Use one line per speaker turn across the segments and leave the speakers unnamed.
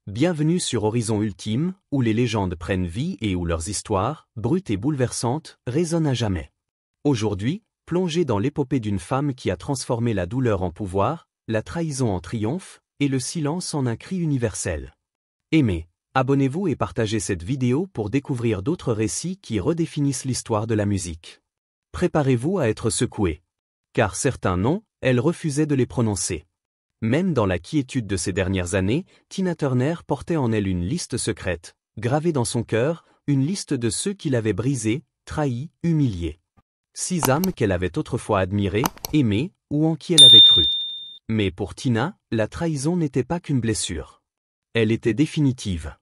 Bienvenue sur Horizon Ultime, où les légendes prennent vie et où leurs histoires, brutes et bouleversantes, résonnent à jamais. Aujourd'hui, plongez dans l'épopée d'une femme qui a transformé la douleur en pouvoir, la trahison en triomphe, et le silence en un cri universel. Aimez, abonnez-vous et partagez cette vidéo pour découvrir d'autres récits qui redéfinissent l'histoire de la musique. Préparez-vous à être secoués. Car certains noms, elle refusait de les prononcer. Même dans la quiétude de ces dernières années, Tina Turner portait en elle une liste secrète, gravée dans son cœur, une liste de ceux qui l'avaient brisée, trahie, humiliée. 6 âmes qu'elle avait autrefois admirées, aimées, ou en qui elle avait cru. Mais pour Tina, la trahison n'était pas qu'une blessure. Elle était définitive.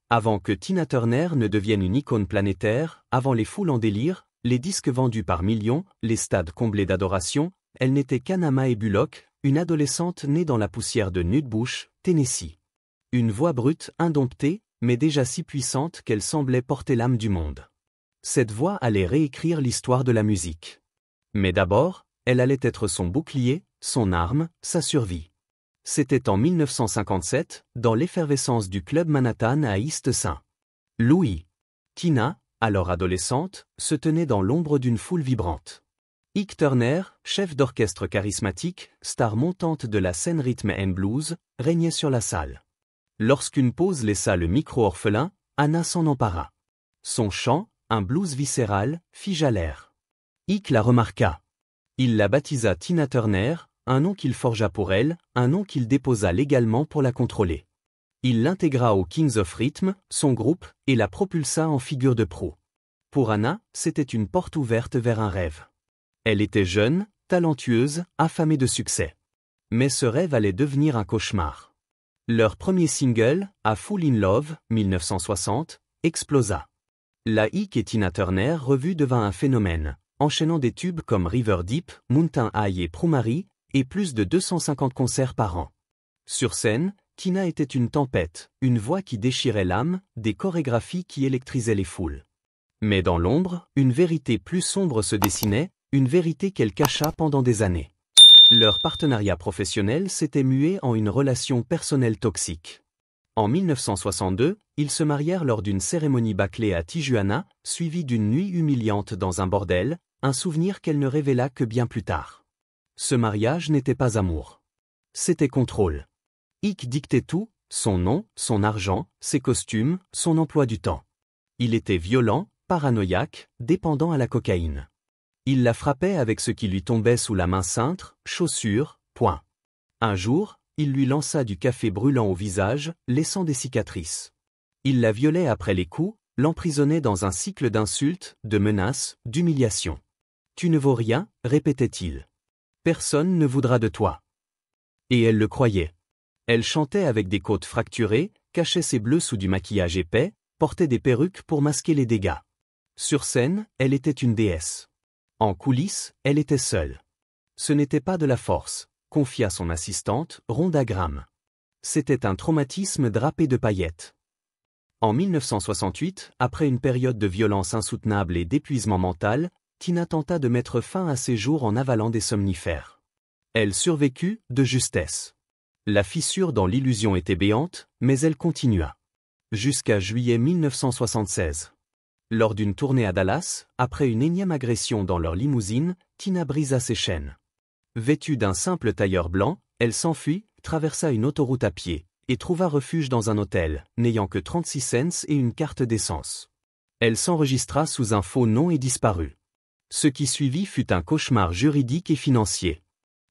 Avant que Tina Turner ne devienne une icône planétaire, avant les foules en délire, les disques vendus par millions, les stades comblés d'adoration, elle n'était qu'Anna Mae Bullock, une adolescente née dans la poussière de Nutbush, Tennessee. Une voix brute, indomptée, mais déjà si puissante qu'elle semblait porter l'âme du monde. Cette voix allait réécrire l'histoire de la musique. Mais d'abord, elle allait être son bouclier, son arme, sa survie. C'était en 1957, dans l'effervescence du club Manhattan à East St. Louis. Tina, alors adolescente, se tenait dans l'ombre d'une foule vibrante. Ike Turner, chef d'orchestre charismatique, star montante de la scène rhythm and blues, régnait sur la salle. Lorsqu'une pause laissa le micro orphelin, Anna s'en empara. Son chant, un blues viscéral, figea l'air. Ike la remarqua. Il la baptisa Tina Turner, un nom qu'il forgea pour elle, un nom qu'il déposa légalement pour la contrôler. Il l'intégra aux Kings of Rhythm, son groupe, et la propulsa en figure de proue. Pour Anna, c'était une porte ouverte vers un rêve. Elle était jeune, talentueuse, affamée de succès. Mais ce rêve allait devenir un cauchemar. Leur premier single, A Fool in Love, 1960, explosa. La Ike et Tina Turner revue devint un phénomène, enchaînant des tubes comme River Deep, Mountain High et Prumari, et plus de 250 concerts par an. Sur scène, Tina était une tempête, une voix qui déchirait l'âme, des chorégraphies qui électrisaient les foules. Mais dans l'ombre, une vérité plus sombre se dessinait, une vérité qu'elle cacha pendant des années. Leur partenariat professionnel s'était mué en une relation personnelle toxique. En 1962, ils se marièrent lors d'une cérémonie bâclée à Tijuana, suivie d'une nuit humiliante dans un bordel, un souvenir qu'elle ne révéla que bien plus tard. Ce mariage n'était pas amour. C'était contrôle. Ike dictait tout, son nom, son argent, ses costumes, son emploi du temps. Il était violent, paranoïaque, dépendant à la cocaïne. Il la frappait avec ce qui lui tombait sous la main cintre, chaussures, poings. Un jour, il lui lança du café brûlant au visage, laissant des cicatrices. Il la violait après les coups, l'emprisonnait dans un cycle d'insultes, de menaces, d'humiliations. « Tu ne vaux rien », répétait-il. « Personne ne voudra de toi. » Et elle le croyait. Elle chantait avec des côtes fracturées, cachait ses bleus sous du maquillage épais, portait des perruques pour masquer les dégâts. Sur scène, elle était une déesse. En coulisses, elle était seule. Ce n'était pas de la force, confia son assistante, Rhonda Graham. C'était un traumatisme drapé de paillettes. En 1968, après une période de violence insoutenable et d'épuisement mental, Tina tenta de mettre fin à ses jours en avalant des somnifères. Elle survécut, de justesse. La fissure dans l'illusion était béante, mais elle continua. Jusqu'à juillet 1976. Lors d'une tournée à Dallas, après une énième agression dans leur limousine, Tina brisa ses chaînes. Vêtue d'un simple tailleur blanc, elle s'enfuit, traversa une autoroute à pied, et trouva refuge dans un hôtel, n'ayant que 36 cents et une carte d'essence. Elle s'enregistra sous un faux nom et disparut. Ce qui suivit fut un cauchemar juridique et financier.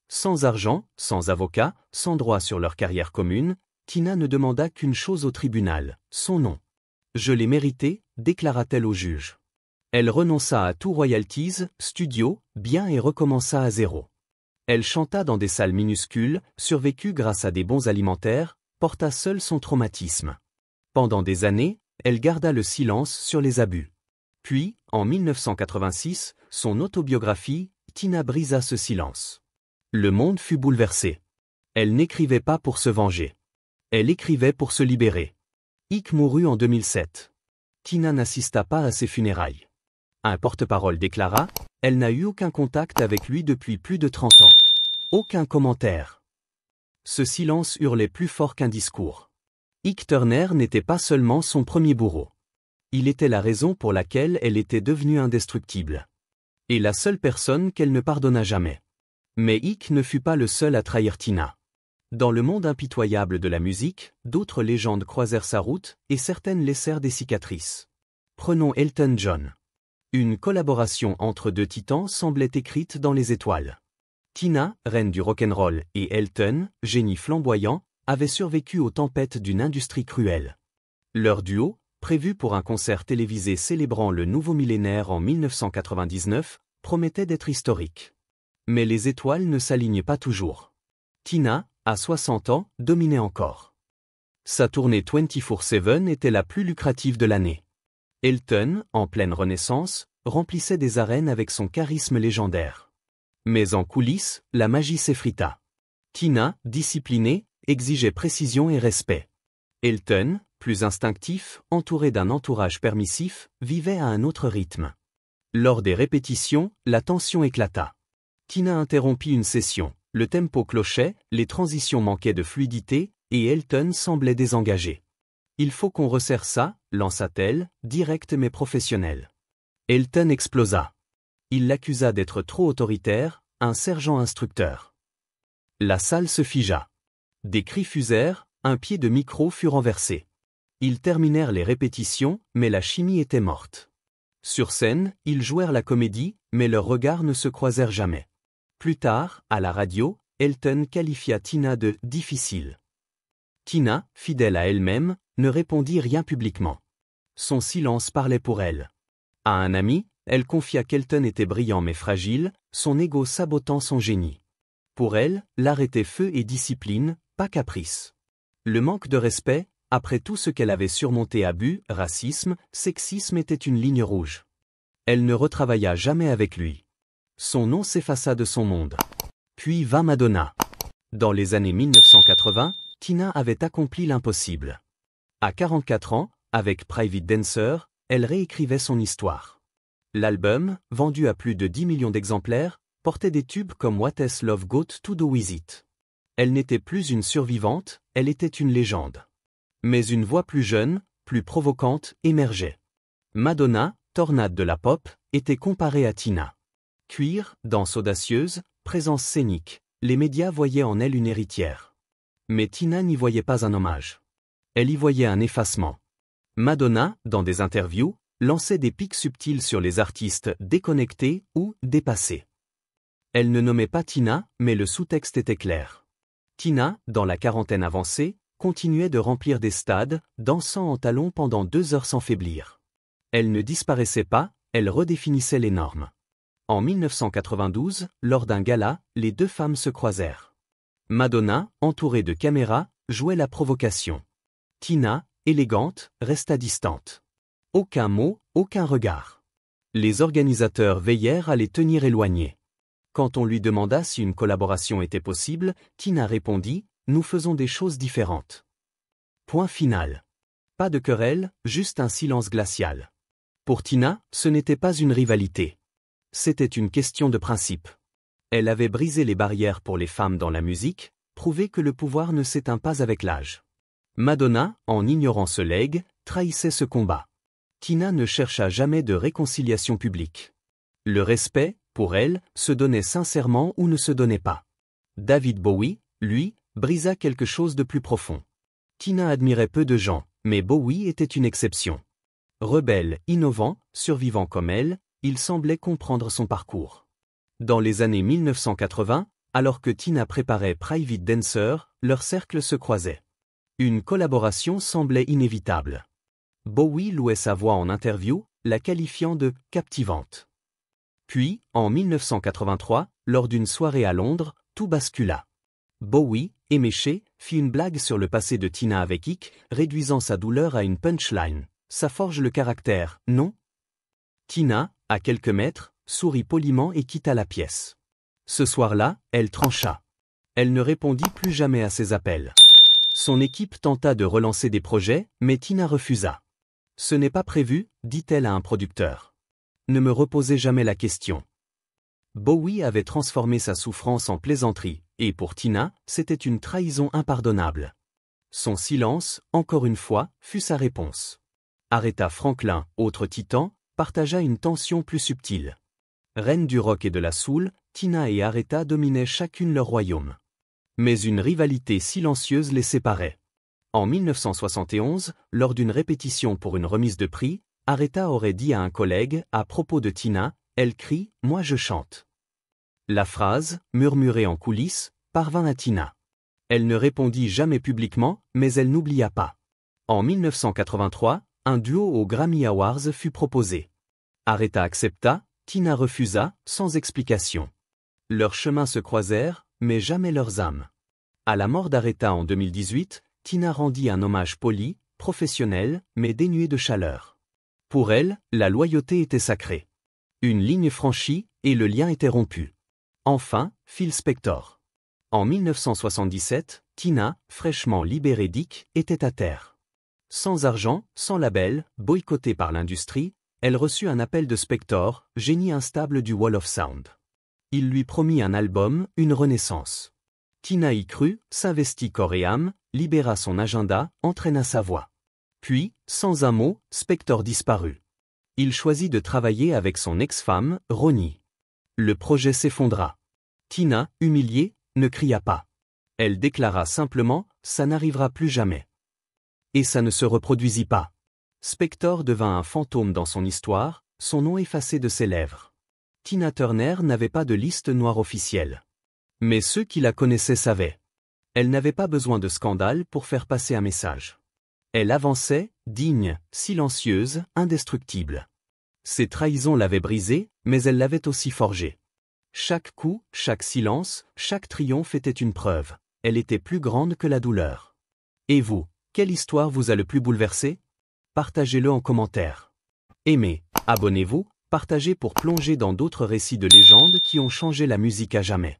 Sans argent, sans avocat, sans droit sur leur carrière commune, Tina ne demanda qu'une chose au tribunal, son nom. « Je l'ai mérité », déclara-t-elle au juge. Elle renonça à tout royalties, studio, biens et recommença à zéro. Elle chanta dans des salles minuscules, survécut grâce à des bons alimentaires, porta seule son traumatisme. Pendant des années, elle garda le silence sur les abus. Puis, en 1986, son autobiographie, Tina brisa ce silence. Le monde fut bouleversé. Elle n'écrivait pas pour se venger. Elle écrivait pour se libérer. Ike mourut en 2007. Tina n'assista pas à ses funérailles. Un porte-parole déclara « Elle n'a eu aucun contact avec lui depuis plus de 30 ans. Aucun commentaire. » Ce silence hurlait plus fort qu'un discours. Ike Turner n'était pas seulement son premier bourreau. Il était la raison pour laquelle elle était devenue indestructible. Et la seule personne qu'elle ne pardonna jamais. Mais Ike ne fut pas le seul à trahir Tina. Dans le monde impitoyable de la musique, d'autres légendes croisèrent sa route, et certaines laissèrent des cicatrices. Prenons Elton John. Une collaboration entre deux titans semblait écrite dans les étoiles. Tina, reine du rock'n'roll, et Elton, génie flamboyant, avaient survécu aux tempêtes d'une industrie cruelle. Leur duo, prévu pour un concert télévisé célébrant le nouveau millénaire en 1999, promettait d'être historique. Mais les étoiles ne s'alignent pas toujours. Tina, à 60 ans, dominait encore. Sa tournée 24/7 était la plus lucrative de l'année. Elton, en pleine renaissance, remplissait des arènes avec son charisme légendaire. Mais en coulisses, la magie s'effrita. Tina, disciplinée, exigeait précision et respect. Elton, plus instinctif, entouré d'un entourage permissif, vivait à un autre rythme. Lors des répétitions, la tension éclata. Tina interrompit une session, le tempo clochait, les transitions manquaient de fluidité, et Elton semblait désengagé. « Il faut qu'on resserre ça », lança-t-elle, direct mais professionnel. Elton explosa. Il l'accusa d'être trop autoritaire, un sergent instructeur. La salle se figea. Des cris fusèrent, un pied de micro fut renversé. Ils terminèrent les répétitions, mais la chimie était morte. Sur scène, ils jouèrent la comédie, mais leurs regards ne se croisèrent jamais. Plus tard, à la radio, Elton qualifia Tina de « difficile ». Tina, fidèle à elle-même, ne répondit rien publiquement. Son silence parlait pour elle. À un ami, elle confia qu'Elton était brillant mais fragile, son ego sabotant son génie. Pour elle, l'art était feu et discipline, pas caprice. Le manque de respect, après tout ce qu'elle avait surmonté, abus, racisme, sexisme, était une ligne rouge. Elle ne retravailla jamais avec lui. Son nom s'effaça de son monde. Puis vint Madonna. Dans les années 1980, Tina avait accompli l'impossible. À 44 ans, avec Private Dancer, elle réécrivait son histoire. L'album, vendu à plus de 10 millions d'exemplaires, portait des tubes comme What Has Love Got to Do With It. Elle n'était plus une survivante, elle était une légende. Mais une voix plus jeune, plus provocante, émergeait. Madonna, tornade de la pop, était comparée à Tina. Cuir, danse audacieuse, présence scénique, les médias voyaient en elle une héritière. Mais Tina n'y voyait pas un hommage. Elle y voyait un effacement. Madonna, dans des interviews, lançait des pics subtils sur les artistes déconnectés ou dépassés. Elle ne nommait pas Tina, mais le sous-texte était clair. Tina, dans la quarantaine avancée, continuait de remplir des stades, dansant en talons pendant 2 heures sans faiblir. Elle ne disparaissait pas, elle redéfinissait les normes. En 1992, lors d'un gala, les deux femmes se croisèrent. Madonna, entourée de caméras, jouait la provocation. Tina, élégante, resta distante. Aucun mot, aucun regard. Les organisateurs veillèrent à les tenir éloignés. Quand on lui demanda si une collaboration était possible, Tina répondit « Nous faisons des choses différentes ». Point final. Pas de querelle, juste un silence glacial. Pour Tina, ce n'était pas une rivalité. C'était une question de principe. Elle avait brisé les barrières pour les femmes dans la musique, prouvé que le pouvoir ne s'éteint pas avec l'âge. Madonna, en ignorant ce legs, trahissait ce combat. Tina ne chercha jamais de réconciliation publique. Le respect, pour elle, se donnait sincèrement ou ne se donnait pas. David Bowie, lui, brisa quelque chose de plus profond. Tina admirait peu de gens, mais Bowie était une exception. Rebelle, innovant, survivant comme elle, il semblait comprendre son parcours. Dans les années 1980, alors que Tina préparait Private Dancer, leurs cercles se croisaient. Une collaboration semblait inévitable. Bowie louait sa voix en interview, la qualifiant de « captivante ». Puis, en 1983, lors d'une soirée à Londres, tout bascula. Bowie, éméché, fit une blague sur le passé de Tina avec Ike, réduisant sa douleur à une punchline. Ça forge le caractère, non? Tina, à quelques mètres, sourit poliment et quitta la pièce. Ce soir-là, elle trancha. Elle ne répondit plus jamais à ses appels. Son équipe tenta de relancer des projets, mais Tina refusa. « Ce n'est pas prévu », dit-elle à un producteur. « Ne me reposez jamais la question. » Bowie avait transformé sa souffrance en plaisanterie, et pour Tina, c'était une trahison impardonnable. Son silence, encore une fois, fut sa réponse. Aretha Franklin, autre titan, partagea une tension plus subtile. Reine du rock et de la soul, Tina et Aretha dominaient chacune leur royaume. Mais une rivalité silencieuse les séparait. En 1971, lors d'une répétition pour une remise de prix, Aretha aurait dit à un collègue, à propos de Tina, elle crie « Moi je chante ». La phrase, murmurée en coulisses, parvint à Tina. Elle ne répondit jamais publiquement, mais elle n'oublia pas. En 1983, un duo aux Grammy Awards fut proposé. Aretha accepta, Tina refusa, sans explication. Leurs chemins se croisèrent, mais jamais leurs âmes. À la mort d'Aretha en 2018, Tina rendit un hommage poli, professionnel, mais dénué de chaleur. Pour elle, la loyauté était sacrée. Une ligne franchie, et le lien était rompu. Enfin, Phil Spector. En 1977, Tina, fraîchement libérée d'Ick, était à terre. Sans argent, sans label, boycottée par l'industrie, elle reçut un appel de Spector, génie instable du Wall of Sound. Il lui promit un album, une renaissance. Tina y crut, s'investit corps et âme, libéra son agenda, entraîna sa voix. Puis, sans un mot, Spector disparut. Il choisit de travailler avec son ex-femme, Ronnie. Le projet s'effondra. Tina, humiliée, ne cria pas. Elle déclara simplement « ça n'arrivera plus jamais ». Et ça ne se reproduisit pas. Spector devint un fantôme dans son histoire, son nom effacé de ses lèvres. Tina Turner n'avait pas de liste noire officielle. Mais ceux qui la connaissaient savaient. Elle n'avait pas besoin de scandale pour faire passer un message. Elle avançait, digne, silencieuse, indestructible. Ses trahisons l'avaient brisée, mais elle l'avait aussi forgée. Chaque coup, chaque silence, chaque triomphe était une preuve. Elle était plus grande que la douleur. Et vous, quelle histoire vous a le plus bouleversé? Partagez-le en commentaire. Aimez, abonnez-vous, partagez pour plonger dans d'autres récits de légendes qui ont changé la musique à jamais.